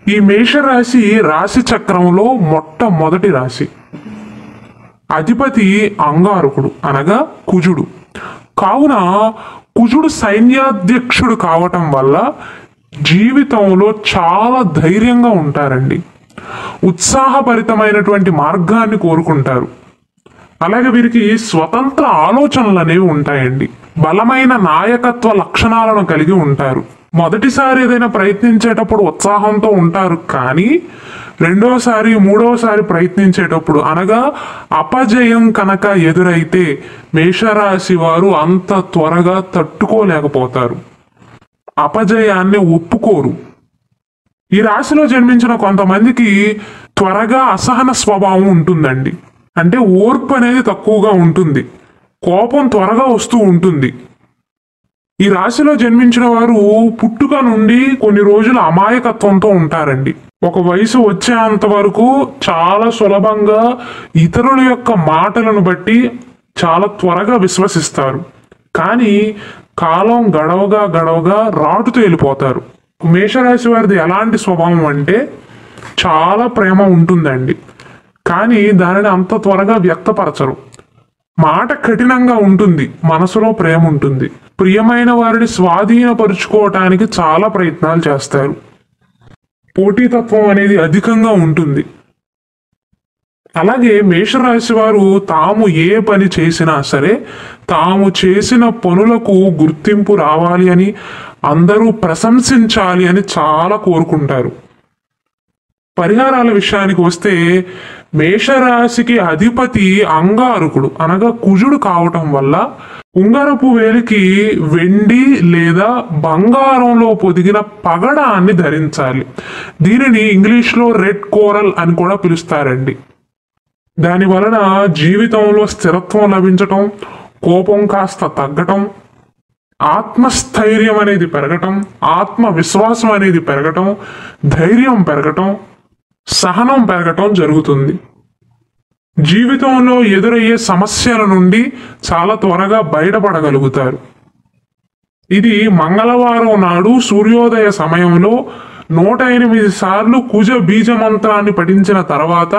ఈ మేషరాశి రాశి చక్రంలో మొట్టమొదటి రాశి. అధిపతి అంగారకుడు అనగా కుజుడు. కావున కుజుడు సైన్యాధ్యక్షుడు కావటం వల్ల జీవితంలో చాలా ధైర్యంగా ఉంటారండి. ఉత్సాహభరితమైనటువంటి మార్గాన్ని కోరుకుంటారు. అలాగే వీరికి స్వతంత్ర ఆలోచనలు అనేవి ఉంటాయండి. బలమైన నాయకత్వ లక్షణాలను కలిగి ఉంటారు. మొదటిసారి ఏదైనా ప్రయత్నించేటప్పుడు ఉత్సాహంతో ఉంటారు, కానీ రెండోసారి మూడోసారి ప్రయత్నించేటప్పుడు అనగా అపజయం కనుక ఎదురైతే మేషరాశి వారు అంత త్వరగా తట్టుకోలేకపోతారు. అపజయాన్ని ఒప్పుకోరు. ఈ రాశిలో జన్మించిన కొంతమందికి త్వరగా అసహన స్వభావం ఉంటుందండి. అంటే ఓర్పు అనేది తక్కువగా ఉంటుంది. కోపం త్వరగా వస్తూ ఉంటుంది. ఈ రాశిలో జన్మించిన వారు పుట్టుక నుండి కొన్ని రోజులు అమాయకత్వంతో ఉంటారండి. ఒక వయసు వచ్చేంత వరకు చాలా సులభంగా ఇతరుల యొక్క మాటలను బట్టి చాలా త్వరగా విశ్వసిస్తారు. కానీ కాలం గడవగా గడవగా రాటుతూ వెళ్ళిపోతారు. మేషరాశి వారిది ఎలాంటి స్వభావం అంటే చాలా ప్రేమ ఉంటుందండి, కానీ దానిని అంత త్వరగా వ్యక్తపరచరు. మాట కఠినంగా ఉంటుంది, మనసులో ప్రేమ ఉంటుంది. ప్రియమైన వారిని స్వాధీనపరుచుకోవటానికి చాలా ప్రయత్నాలు చేస్తారు. పోటీతత్వం అనేది అధికంగా ఉంటుంది. అలాగే మేషరాశి వారు తాము ఏ పని చేసినా సరే తాము చేసిన పనులకు గుర్తింపు రావాలి అని, అందరూ ప్రశంసించాలి అని చాలా కోరుకుంటారు. పరిహారాల విషయానికి వస్తే మేషరాశికి అధిపతి అంగారకుడు అనగా కుజుడు కావటం వల్ల ఉంగరపు వేలికి వెండి లేదా బంగారంలో పొదిగిన పగడాన్ని ధరించాలి. దీనిని ఇంగ్లీష్లో రెడ్ కోరల్ అని కూడా పిలుస్తారండి. దాని వలన జీవితంలో స్థిరత్వం లభించటం, కోపం కాస్త తగ్గటం, ఆత్మస్థైర్యం అనేది పెరగటం, ఆత్మవిశ్వాసం అనేది పెరగటం, ధైర్యం పెరగటం, సహనం పెరగటం జరుగుతుంది. జీవితంలో ఎదురయ్యే సమస్యల నుండి చాలా త్వరగా బయటపడగలుగుతారు. ఇది మంగళవారం నాడు సూర్యోదయ సమయంలో 108 సార్లు కుజ బీజ మంత్రాన్ని పఠించిన తర్వాత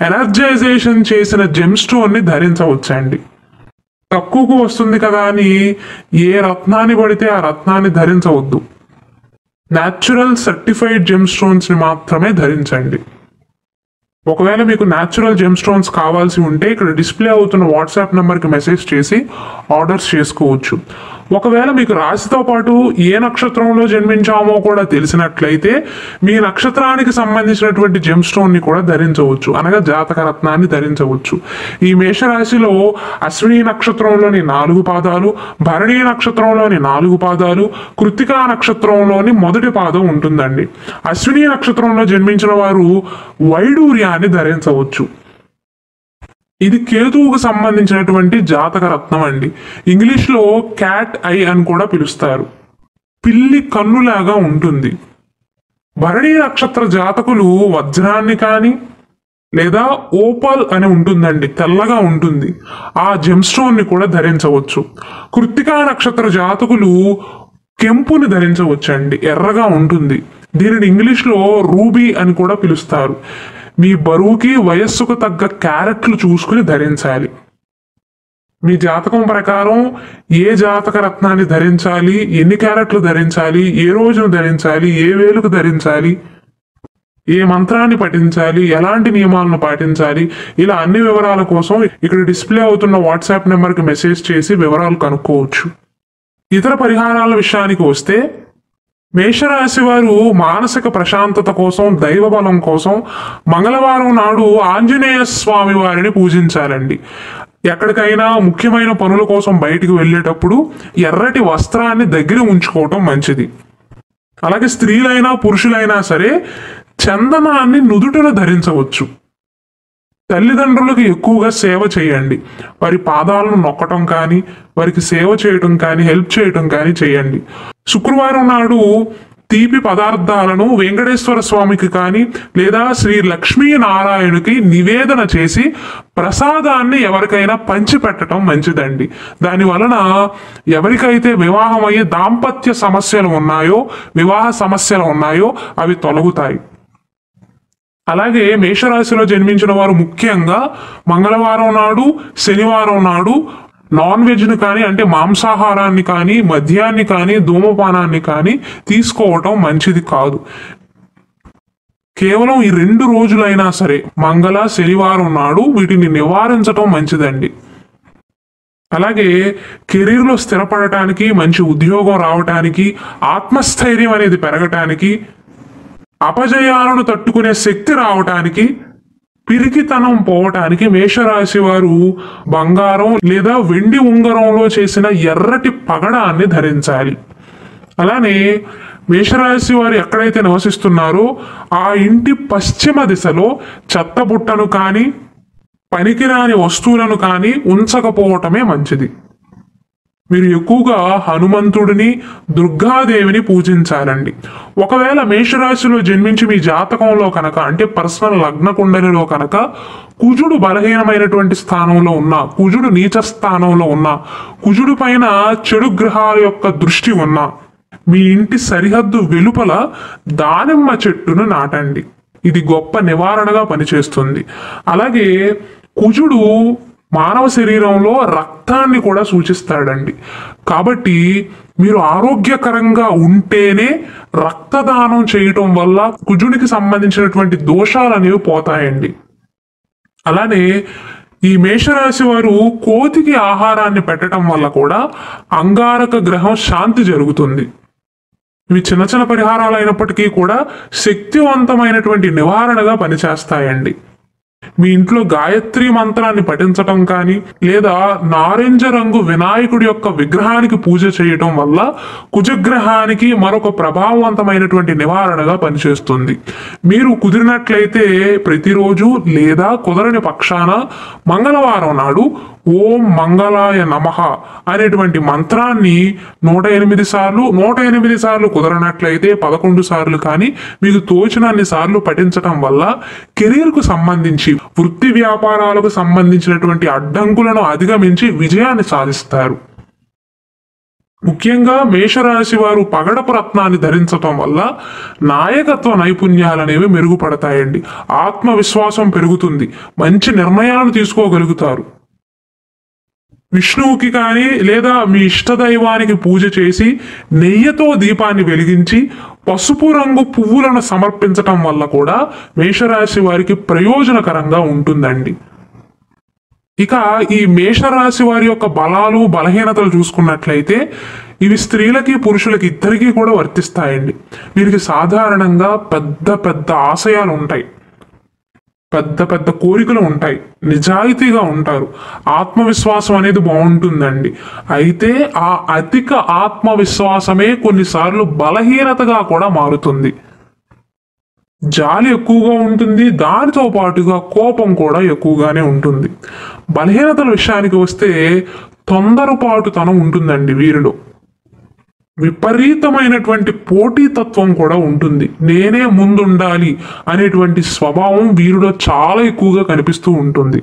ఎనర్జైజేషన్ చేసిన జెమ్ స్టోన్ని ధరించవచ్చండి. తక్కువకు వస్తుంది కదా అని ఏ రత్నాన్ని పడితే ఆ రత్నాన్ని ధరించవద్దు. న్యాచురల్ సర్టిఫైడ్ జెమ్ స్టోన్స్ని మాత్రమే ధరించండి. ఒకవేళ మీకు న్యాచురల్ జెమ్ స్టోన్స్ కావాల్సి ఉంటే ఇక్కడ డిస్ప్లే అవుతున్న వాట్సాప్ నెంబర్కి మెసేజ్ చేసి ఆర్డర్స్ చేసుకోవచ్చు. ఒకవేళ మీకు రాశితో పాటు ఏ నక్షత్రంలో జన్మించామో కూడా తెలిసినట్లయితే మీ నక్షత్రానికి సంబంధించినటువంటి జెమ్ స్టోన్ని కూడా ధరించవచ్చు, అనగా జాతక రత్నాన్ని ధరించవచ్చు. ఈ మేషరాశిలో అశ్విని నక్షత్రంలోని 4 పాదాలు, భరణి నక్షత్రంలోని 4 పాదాలు, కృత్తికా నక్షత్రంలోని మొదటి పాదం ఉంటుందండి. అశ్విని నక్షత్రంలో జన్మించిన వారు వైడూర్యాన్ని ధరించవచ్చు. ఇది కేతువుకు సంబంధించినటువంటి జాతక రత్నం అండి. ఇంగ్లీష్లో క్యాట్ ఐ అని కూడా పిలుస్తారు. పిల్లి కన్నులాగా ఉంటుంది. భరణి నక్షత్ర జాతకులు వజ్రాన్ని కానీ లేదా ఓపల్ అని ఉంటుందండి, తెల్లగా ఉంటుంది, ఆ జెమ్ స్టోన్ని కూడా ధరించవచ్చు. కృత్తికా నక్షత్ర జాతకులు కెంపుని ధరించవచ్చండి, ఎర్రగా ఉంటుంది. దీనిని ఇంగ్లీష్లో రూబీ అని కూడా పిలుస్తారు. మీ బరువుకి వయస్సుకు తగ్గ క్యారెట్లు చూసుకుని ధరించాలి. మీ జాతకం ప్రకారం ఏ జాతక రత్నాన్ని ధరించాలి, ఎన్ని క్యారెట్లు ధరించాలి, ఏ రోజున ధరించాలి, ఏ వేలుకు ధరించాలి, ఏ మంత్రాన్ని పఠించాలి, ఎలాంటి నియమాలను పాటించాలి, ఇలా అన్ని వివరాల కోసం ఇక్కడ డిస్ప్లే అవుతున్న వాట్సాప్ నెంబర్కి మెసేజ్ చేసి వివరాలు కనుక్కోవచ్చు. ఇతర పరిహారాల విషయానికి వస్తే మేషరాశి వారు మానసిక ప్రశాంతత కోసం, దైవ బలం కోసం మంగళవారం నాడు ఆంజనేయ స్వామి వారిని పూజించాలండి. ఎక్కడికైనా ముఖ్యమైన పనుల కోసం బయటికి వెళ్ళేటప్పుడు ఎర్రటి వస్త్రాన్ని దగ్గర ఉంచుకోవటం మంచిది. అలాగే స్త్రీలైనా పురుషులైనా సరే చందనాన్ని నుదుటను ధరించవచ్చు. తల్లిదండ్రులకు ఎక్కువగా సేవ చేయండి. వారి పాదాలను నొక్కటం కానీ, వారికి సేవ చేయటం కానీ, హెల్ప్ చేయటం కానీ చేయండి. శుక్రవారం నాడు తీపి పదార్థాలను వెంకటేశ్వర స్వామికి కానీ లేదా శ్రీ లక్ష్మీనారాయణుకి నివేదన చేసి ప్రసాదాన్ని ఎవరికైనా పంచిపెట్టడం మంచిదండి. దాని వలన ఎవరికైతే వివాహమయ్యే దాంపత్య సమస్యలు ఉన్నాయో, వివాహ సమస్యలు ఉన్నాయో అవి తొలగుతాయి. అలాగే మేషరాశిలో జన్మించిన వారు ముఖ్యంగా మంగళవారం నాడు, శనివారం నాడు నాన్ వెజ్ని కానీ అంటే మాంసాహారాన్ని కానీ, మద్యాన్ని కానీ, ధూమపానాన్ని కానీ తీసుకోవటం మంచిది కాదు. కేవలం ఈ 2 రోజులైనా సరే మంగళ, శనివారం నాడు వీటిని నివారించటం మంచిదండి. అలాగే కెరీర్లో స్థిరపడటానికి, మంచి ఉద్యోగం రావటానికి, ఆత్మస్థైర్యం అనేది పెరగటానికి, అపజయాలను తట్టుకునే శక్తి రావటానికి, పిరికితనం పోవటానికి మేషరాశి వారు బంగారం లేదా వెండి ఉంగరంలో చేసిన ఎర్రటి పగడాన్ని ధరించాలి. అలానే మేషరాశి వారు ఎక్కడైతే నివసిస్తున్నారో ఆ ఇంటి పశ్చిమ దిశలో చెత్తబుట్టను కానీ, పనికిరాని వస్తువులను కానీ ఉంచకపోవటమే మంచిది. మీరు ఎక్కువగా హనుమంతుడిని, దుర్గాదేవిని పూజించాలండి. ఒకవేళ మేషరాశిలో జన్మించి మీ జాతకంలో కనుక అంటే పర్సనల్ లగ్న కుండలిలో కనుక కుజుడు బలహీనమైనటువంటి స్థానంలో ఉన్నా, కుజుడు నీచ స్థానంలో ఉన్నా, కుజుడు పైన చెడు గ్రహాల యొక్క దృష్టి ఉన్నా మీ ఇంటి సరిహద్దు వెలుపల దానిమ్మ చెట్టును నాటండి. ఇది గొప్ప నివారణగా పనిచేస్తుంది. అలాగే కుజుడు మానవ శరీరంలో రక్తాన్ని కూడా సూచిస్తాడండి. కాబట్టి మీరు ఆరోగ్యకరంగా ఉంటేనే రక్తదానం చేయటం వల్ల కుజుడికి సంబంధించినటువంటి దోషాలు అనేవి పోతాయండి. అలానే ఈ మేషరాశి వారు కోతికి ఆహారాన్ని పెట్టడం వల్ల కూడా అంగారక గ్రహం శాంతి జరుగుతుంది. ఇవి చిన్న చిన్న పరిహారాలు అయినప్పటికీ కూడా శక్తివంతమైనటువంటి నివారణగా పనిచేస్తాయండి. మీ ఇంట్లో గాయత్రి మంత్రాన్ని పఠించటం కానీ లేదా నారింజ రంగు వినాయకుడి యొక్క విగ్రహానికి పూజ చేయటం వల్ల కుజగ్రహానికి మరొక ప్రభావవంతమైనటువంటి నివారణగా పనిచేస్తుంది. మీరు కుదిరినట్లయితే ప్రతిరోజు లేదా కుదరని పక్షాన మంగళవారం నాడు ఓం మంగళాయ నమః అనేటువంటి మంత్రాన్ని 108 సార్లు, 108 సార్లు కుదరనట్లయితే 11 సార్లు కానీ మీకు తోచినన్ని సార్లు పఠించటం వల్ల కెరీర్కు సంబంధించి, వృత్తి వ్యాపారాలకు సంబంధించినటువంటి అడ్డంకులను అధిగమించి విజయాన్ని సాధిస్తారు. ముఖ్యంగా మేషరాశి వారు పగడపు రత్నాన్ని ధరించటం వల్ల నాయకత్వ నైపుణ్యాలు అనేవి మెరుగుపడతాయండి. ఆత్మవిశ్వాసం పెరుగుతుంది. మంచి నిర్ణయాలు తీసుకోగలుగుతారు. విష్ణువుకి కానీ లేదా మీ ఇష్టదైవానికి పూజ చేసి నెయ్యితో దీపాన్ని వెలిగించి పసుపు రంగు పువ్వులను సమర్పించటం వల్ల కూడా మేషరాశి వారికి ప్రయోజనకరంగా ఉంటుందండి. ఇక ఈ మేషరాశి వారి యొక్క బలాలు, బలహీనతలు చూసుకున్నట్లయితే ఇవి స్త్రీలకి, పురుషులకి ఇద్దరికీ కూడా వర్తిస్తాయండి. వీరికి సాధారణంగా పెద్ద పెద్ద ఆశయాలు ఉంటాయి, పెద్ద పెద్ద కోరికలు ఉంటాయి, నిజాయితీగా ఉంటారు, ఆత్మవిశ్వాసం అనేది బాగుంటుందండి. అయితే ఆ అధిక ఆత్మవిశ్వాసమే కొన్నిసార్లు బలహీనతగా కూడా మారుతుంది. జాలి ఎక్కువగా ఉంటుంది, దానితో పాటుగా కోపం కూడా ఎక్కువగానే ఉంటుంది. బలహీనతల విషయానికి వస్తే తొందరపాటుతనం ఉంటుందండి వీరిలో. విపరీతమైనటువంటి పోటీతత్వం కూడా ఉంటుంది. నేనే ముందుండాలి అనేటువంటి స్వభావం వీరిలో చాలా ఎక్కువగా కనిపిస్తూ ఉంటుంది.